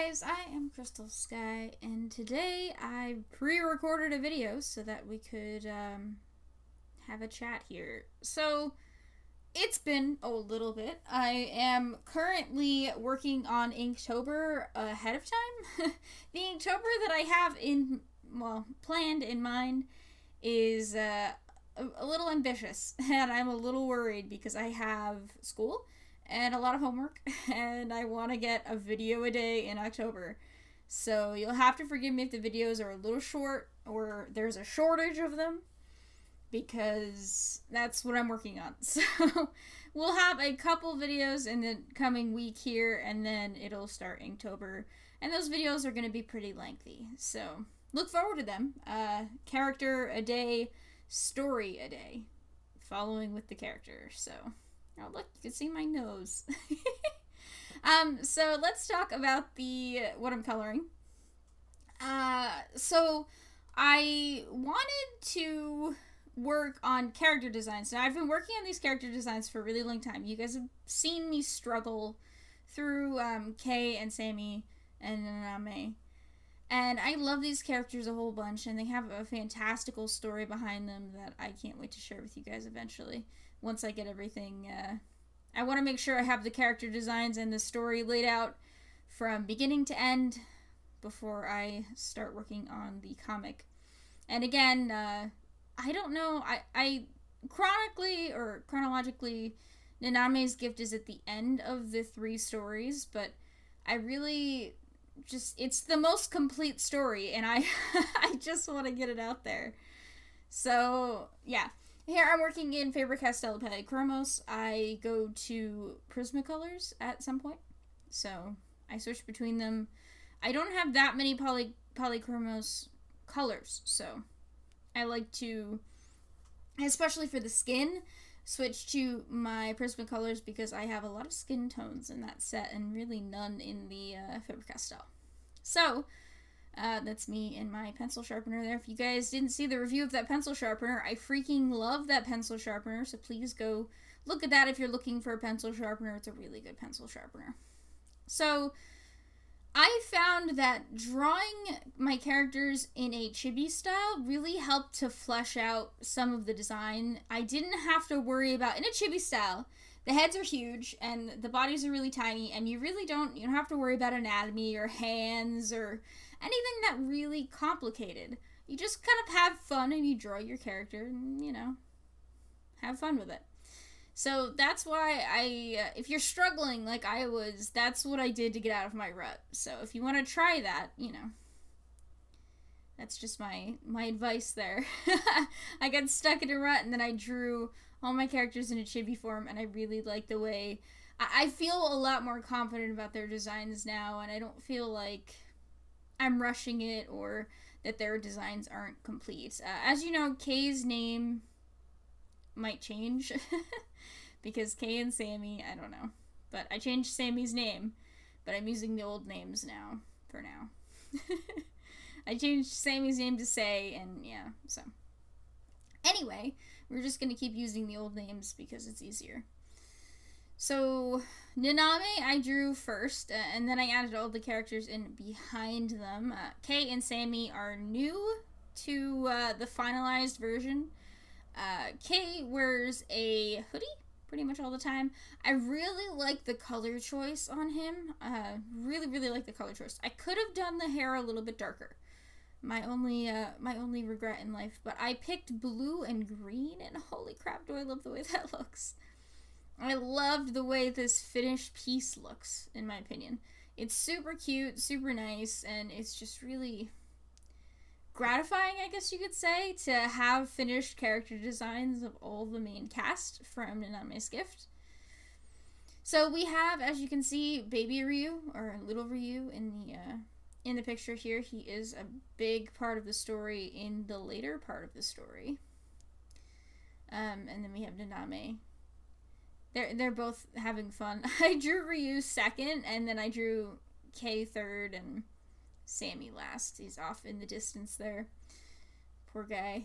guys, I am Crystal Sky, and today I pre-recorded a video so that we could have a chat here. So, it's been a little bit. I am currently working on Inktober ahead of time. The Inktober that I have planned in mind is a little ambitious, and I'm a little worried because I have school and a lot of homework, and I want to get a video a day in October. So you'll have to forgive me if the videos are a little short or there's a shortage of them, because that's what I'm working on. So we'll have a couple videos in the coming week here, and then it'll start Inktober, and those videos are going to be pretty lengthy. So look forward to them. Character a day, story a day, following with the character. So, oh look, you can see my nose. So let's talk about what I'm coloring. So I wanted to work on character designs. Now, I've been working on these character designs for a really long time. You guys have seen me struggle through Kay and Sammy and Naname. And I love these characters a whole bunch, and they have a fantastical story behind them that I can't wait to share with you guys eventually. Once I get everything, I want to make sure I have the character designs and the story laid out from beginning to end before I start working on the comic. And again, I don't know, I chronologically, Naname's gift is at the end of the 3 stories, but I really it's the most complete story, and I just want to get it out there. So, yeah. Here I'm working in Faber-Castell Polychromos. I go to Prismacolors at some point, so I switch between them. I don't have that many Polychromos colors, so I like to, especially for the skin, switch to my Prismacolors because I have a lot of skin tones in that set and really none in the Faber-Castell. So, that's me and my pencil sharpener there. If you guys didn't see the review of that pencil sharpener, I freaking love that pencil sharpener, so please go look at that if you're looking for a pencil sharpener. It's a really good pencil sharpener. So, I found that drawing my characters in a chibi style really helped to flesh out some of the design. I didn't have to worry about, in a chibi style, the heads are huge and the bodies are really tiny, and you don't have to worry about anatomy or hands or anything that really complicated. You just kind of have fun and you draw your character and, have fun with it. So that's why if you're struggling like I was, that's what I did to get out of my rut. So if you want to try that, that's just my advice there. I got stuck in a rut, and then I drew all my characters in a chibi form, and I really like the way I feel a lot more confident about their designs now, and I don't feel like I'm rushing it or that their designs aren't complete. As you know, Kay's name might change because Kay and Sammy, I don't know, but I changed Sammy's name, but I'm using the old names now for now. I changed Sammy's name to Say, and yeah, so anyway, we're just gonna keep using the old names because it's easier. So, Naname I drew first, and then I added all the characters in behind them. Kay and Sammy are new to the finalized version. Kay wears a hoodie pretty much all the time. I really like the color choice on him. Really, really like the color choice. I could have done the hair a little bit darker. My only regret in life, but I picked blue and green, and holy crap, do I love the way that looks. I loved the way this finished piece looks, in my opinion. It's super cute, super nice, and it's just really gratifying, I guess you could say, to have finished character designs of all the main cast from Naname's Gift. So we have, as you can see, Baby Ryu, or Little Ryu, in the picture here. He is a big part of the story in the later part of the story. And then we have Naname. They're both having fun. I drew Ryu second, and then I drew Kay third, and Sammy last. He's off in the distance there. Poor guy.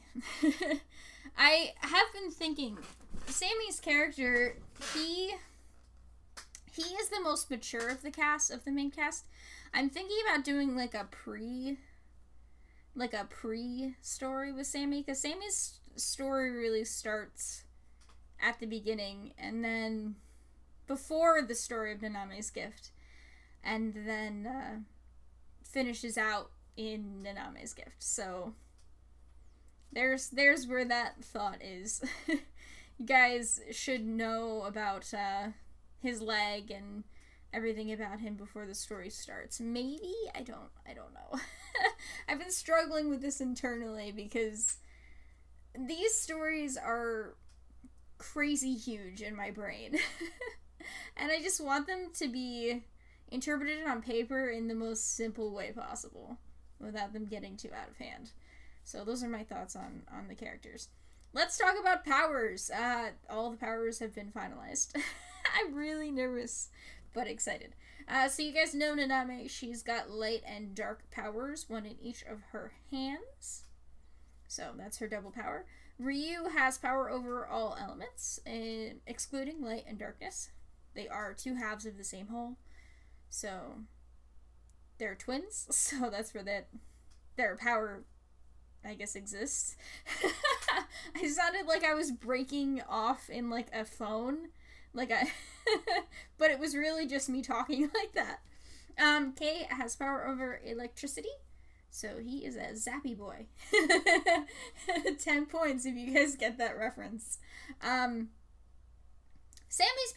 I have been thinking, Sammy's character, he He is the most mature of the cast, of the main cast. I'm thinking about doing like a pre story with Sammy, because Sammy's story really starts at the beginning, and then before the story of Naname's gift, and then finishes out in Naname's gift. So there's where that thought is. You guys should know about his leg and everything about him before the story starts. Maybe? I don't know. I've been struggling with this internally because these stories are crazy huge in my brain. And I just want them to be interpreted on paper in the most simple way possible without them getting too out of hand. So those are my thoughts on the characters. Let's talk about powers. All the powers have been finalized. I'm really nervous, but excited. So you guys know Naname. She's got light and dark powers, one in each of her hands. So that's her double power. Ryu has power over all elements, excluding light and darkness. They are two halves of the same whole. So they're twins. So that's where their power, I guess, exists. I sounded like I was breaking off in like a phone. But it was really just me talking like that. Kay has power over electricity, so he is a zappy boy. 10 points if you guys get that reference. Sammy's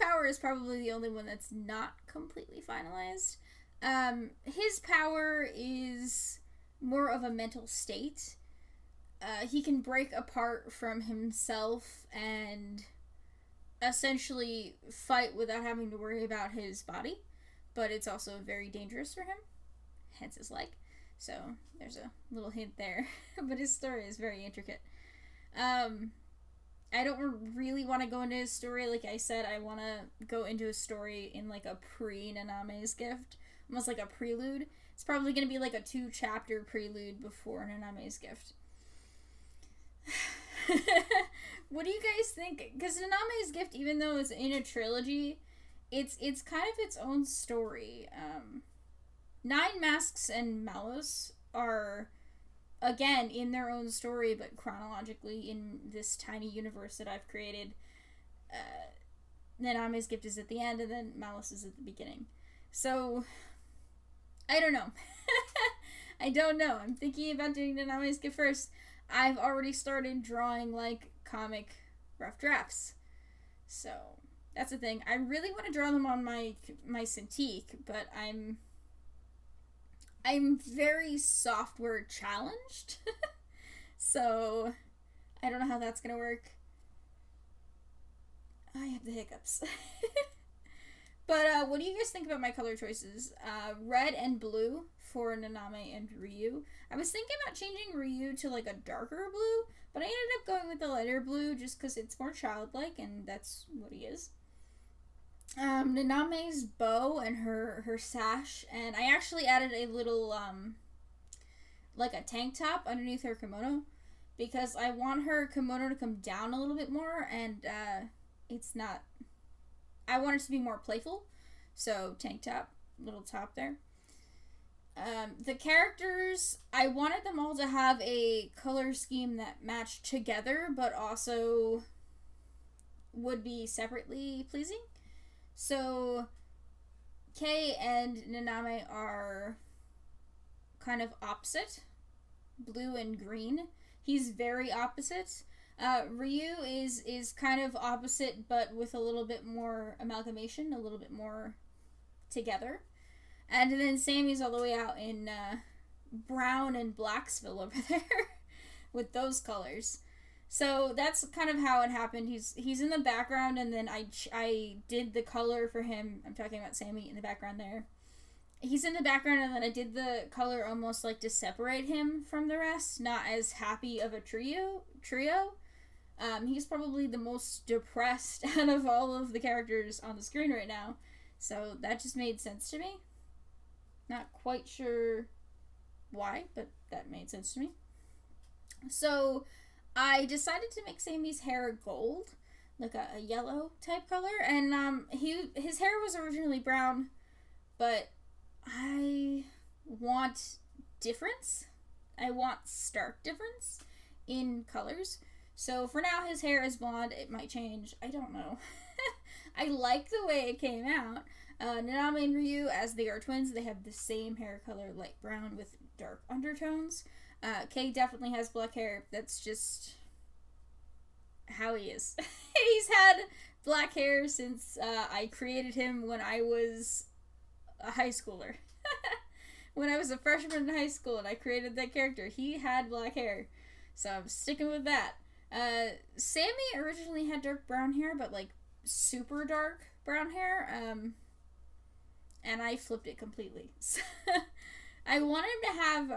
power is probably the only one that's not completely finalized. His power is more of a mental state. He can break apart from himself and essentially fight without having to worry about his body, but it's also very dangerous for him, hence his leg. So there's a little hint there. But his story is very intricate. I don't really want to go into his story. Like I said, I want to go into his story in like a pre-Naname's gift, almost like a prelude. It's probably going to be like a 2-chapter prelude before Naname's gift. What do you guys think? Because Naname's gift, even though it's in a trilogy, it's kind of its own story. Nine Masks and Malos are, again, in their own story, but chronologically in this tiny universe that I've created. Naname's gift is at the end, and then Malos is at the beginning. So, I don't know. I don't know. I'm thinking about doing Naname's gift first. I've already started drawing, like, comic rough drafts. So, that's the thing. I really want to draw them on my Cintiq, but I'm very software challenged. So, I don't know how that's gonna work. I have the hiccups. But, what do you guys think about my color choices? Red and blue for Naname and Ryu. I was thinking about changing Ryu to, like, a darker blue, but I ended up going with the lighter blue just because it's more childlike, and that's what he is. Naname's bow and her sash, and I actually added a little, like a tank top underneath her kimono, because I want her kimono to come down a little bit more, and, it's not... I want it to be more playful, so tank top, little top there. The characters, I wanted them all to have a color scheme that matched together, but also would be separately pleasing. So, Kei and Naname are kind of opposite, blue and green. He's very opposite. Ryu is kind of opposite, but with a little bit more amalgamation, a little bit more together. And then Sammy's all the way out in brown and Blacksville over there with those colors. So that's kind of how it happened. He's in the background, and then I did the color for him. I'm talking about Sammy in the background there. He's in the background, and then I did the color almost like to separate him from the rest. Not as happy of a trio. He's probably the most depressed out of all of the characters on the screen right now. So that just made sense to me. Not quite sure why, but that made sense to me. So I decided to make Sammy's hair gold, like a yellow type color, and his hair was originally brown, but I want difference. I want stark difference in colors. So for now, his hair is blonde. It might change. I don't know. I like the way it came out. Naname and Ryu, as they are twins, they have the same hair color, light brown with dark undertones. Kei definitely has black hair. That's just how he is. He's had black hair since I created him when I was a high schooler. When I was a freshman in high school and I created that character, he had black hair. So I'm sticking with that. Sammy originally had dark brown hair, but like super dark brown hair. And I flipped it completely. I want him to have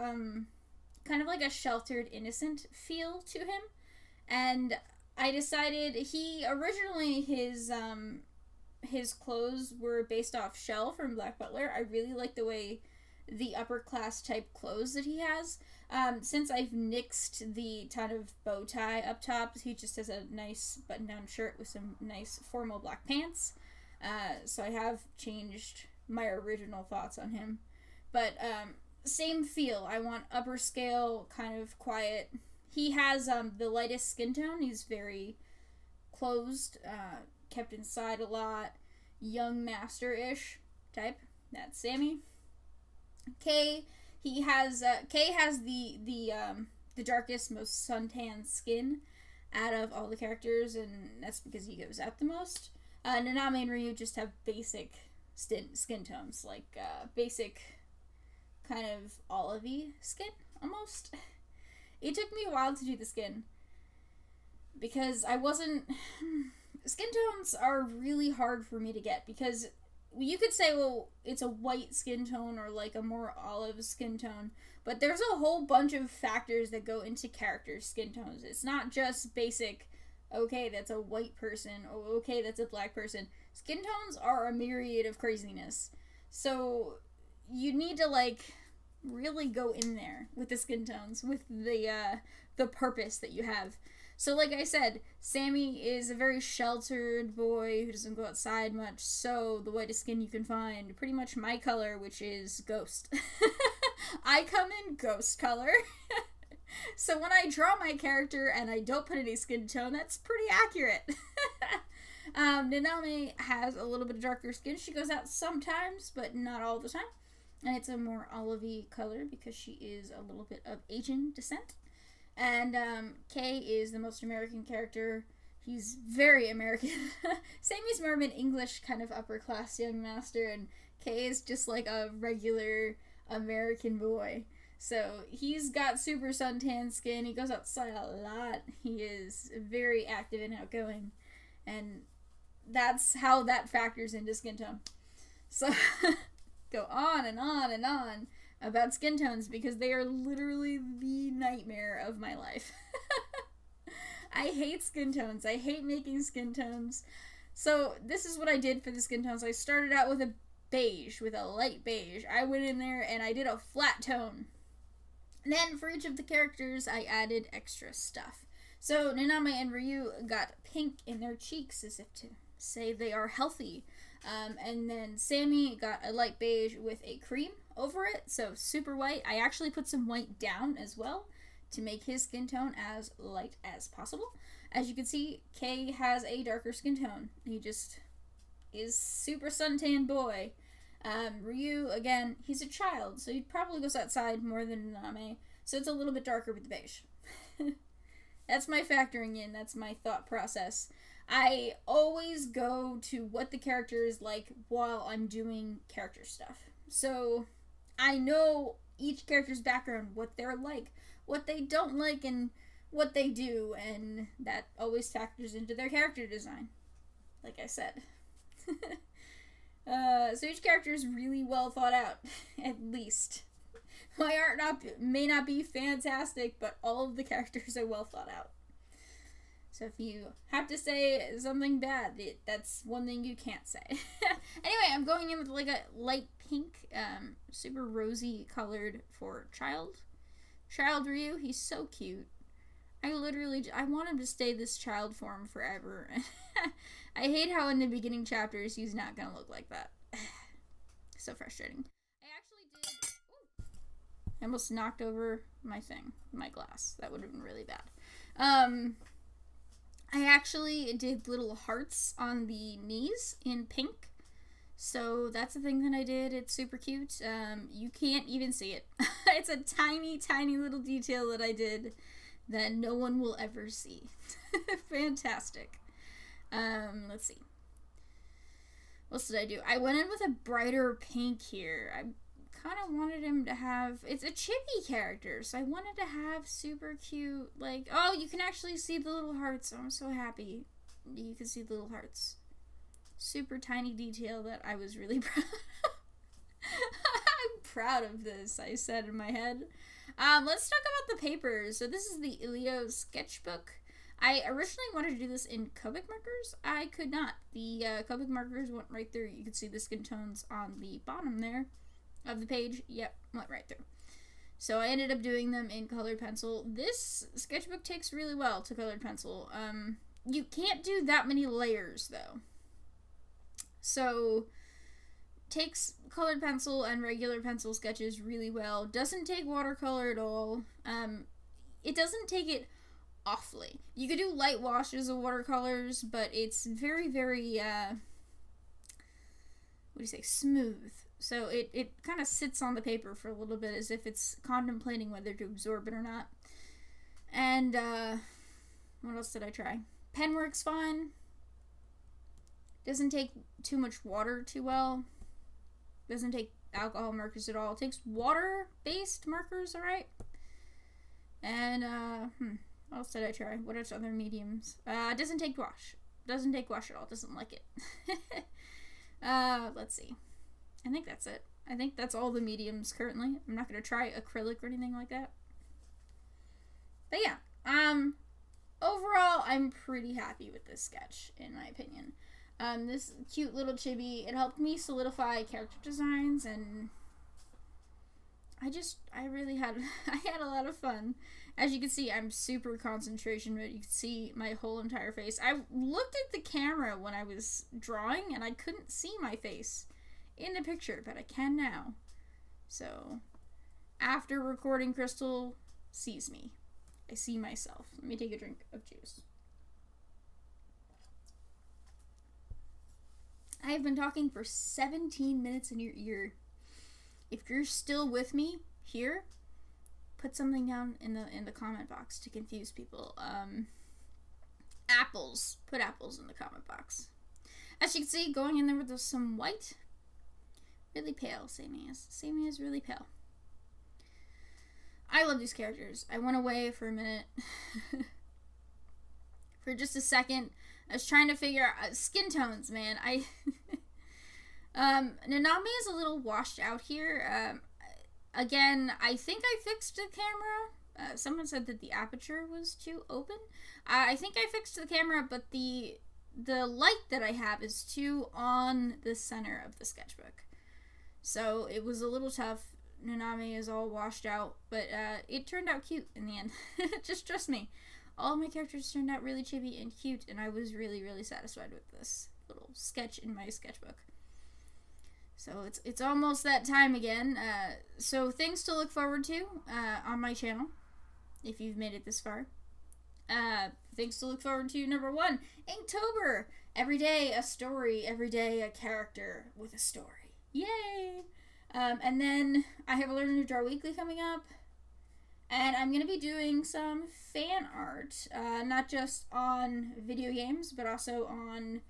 kind of like a sheltered, innocent feel to him. And I decided his clothes were based off Shell from Black Butler. I really like the way the upper class type clothes that he has. Since I've nixed the kind of bow tie up top, he just has a nice button-down shirt with some nice formal black pants. So I have changed my original thoughts on him. But same feel. I want upper scale, kind of quiet. He has the lightest skin tone. He's very closed, kept inside a lot, young master-ish type. That's Sammy. Kei has the darkest, most suntan skin out of all the characters, and that's because he goes out the most. Naname and Ryu just have basic skin tones, like basic kind of olivey skin almost. It took me a while to do the skin because skin tones are really hard for me to get, because you could say, well, it's a white skin tone or like a more olive skin tone, but there's a whole bunch of factors that go into character skin tones. It's not just basic, okay, that's a white person, or okay, that's a black person. Skin tones are a myriad of craziness. So you need to like really go in there with the skin tones, with the purpose that you have. So like I said, Sammy is a very sheltered boy who doesn't go outside much, so the whitest skin you can find, pretty much my color, which is ghost. I come in ghost color. So when I draw my character and I don't put any skin tone, that's pretty accurate. Naname has a little bit of darker skin. She goes out sometimes, but not all the time. And it's a more olivey color because she is a little bit of Asian descent. And Kei is the most American character. He's very American. Sammy's more of an English kind of upper class young master, and Kei is just like a regular American boy. So he's got super suntan skin. He goes outside a lot. He is very active and outgoing. And that's how that factors into skin tone. So go on and on and on about skin tones because they are literally the nightmare of my life. I hate skin tones. I hate making skin tones. So this is what I did for the skin tones. I started out with a beige, with a light beige. I went in there and I did a flat tone. And then for each of the characters, I added extra stuff. So Naname and Ryu got pink in their cheeks as if to say they are healthy. And then Sammy got a light beige with a cream over it, so super white. I actually put some white down as well to make his skin tone as light as possible. As you can see, Kei has a darker skin tone. He just is super suntan boy. Ryu, again, he's a child, so he probably goes outside more than Naname, so it's a little bit darker with the beige. That's my factoring in, that's my thought process. I always go to what the character is like while I'm doing character stuff. So I know each character's background, what they're like, what they don't like, and what they do, and that always factors into their character design, like I said. So each character is really well thought out, at least. My art may not be fantastic, but all of the characters are well thought out. So if you have to say something bad, that's one thing you can't say. Anyway, I'm going in with like a light pink, super rosy colored for Child Ryu. He's so cute. I want him to stay this child form forever. I hate how in the beginning chapters he's not gonna look like that. So frustrating. I actually did... Ooh, I almost knocked over my glass. That would have been really bad. I actually did little hearts on the knees in pink. So that's the thing that I did. It's super cute. You can't even see it. It's a tiny, tiny little detail that I did that no one will ever see. Fantastic. Let's see. What else did I do? I went in with a brighter pink here. I kind of wanted him to have... It's a chibi character, so I wanted to have super cute, like... Oh, you can actually see the little hearts. I'm so happy you can see the little hearts. Super tiny detail that I was really proud of. I'm proud of this, I said in my head. Let's talk about the papers. So this is the Ilio sketchbook. I originally wanted to do this in Copic markers. I could not. The Copic markers went right through. You can see the skin tones on the bottom there of the page. Yep, went right through. So I ended up doing them in colored pencil. This sketchbook takes really well to colored pencil. You can't do that many layers though. So takes colored pencil and regular pencil sketches really well. Doesn't take watercolor at all. It doesn't take it awfully. You could do light washes of watercolors, but it's very, very, smooth. So it kind of sits on the paper for a little bit as if it's contemplating whether to absorb it or not. And, what else did I try? Pen works fine. Doesn't take too much water too well. Doesn't take alcohol markers at all. It takes water-based markers, alright? And, what else did I try? What are other mediums? Doesn't take wash. Doesn't take wash at all. Doesn't like it. Let's see. I think that's it. I think that's all the mediums currently. I'm not going to try acrylic or anything like that. But yeah, overall, I'm pretty happy with this sketch, in my opinion. This cute little chibi, it helped me solidify character designs, and I really had, I had a lot of fun. As you can see, I'm super concentration, but you can see my whole entire face. I looked at the camera when I was drawing, and I couldn't see my face in the picture, but I can now. So, after recording, Crystal sees me. I see myself. Let me take a drink of juice. I have been talking for 17 minutes in your ear. If you're still with me here, put something down in the comment box to confuse people. Apples. Put apples in the comment box. As you can see, going in there with some white. Really pale, Sammy is. Sammy is really pale. I love these characters. I went away for a minute. For just a second. I was trying to figure out skin tones, man. Naname is a little washed out here. Again, I think I fixed the camera. Someone said that the aperture was too open. I think I fixed the camera, but the light that I have is too on the center of the sketchbook. So it was a little tough. Naname is all washed out, but it turned out cute in the end. Just trust me. All my characters turned out really chibi and cute, and I was really, really satisfied with this little sketch in my sketchbook. So it's almost that time again. So things to look forward to on my channel, if you've made it this far. Things to look forward to, number 1, Inktober! Every day a story, every day a character with a story. Yay! And then I have a Learn to Draw Weekly coming up. And I'm going to be doing some fan art, not just on video games, but also on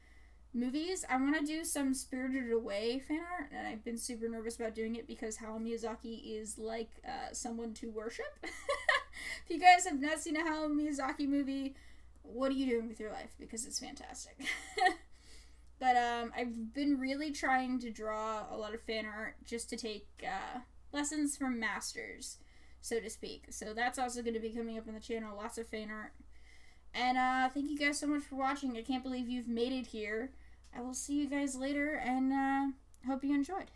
movies. I want to do some Spirited Away fan art, and I've been super nervous about doing it because Hayao Miyazaki is like someone to worship. If you guys have not seen a Hayao Miyazaki movie, what are you doing with your life? Because it's fantastic. But I've been really trying to draw a lot of fan art just to take lessons from masters, so to speak. So that's also going to be coming up on the channel, lots of fan art. And thank you guys so much for watching. I can't believe you've made it here. I will see you guys later, and hope you enjoyed.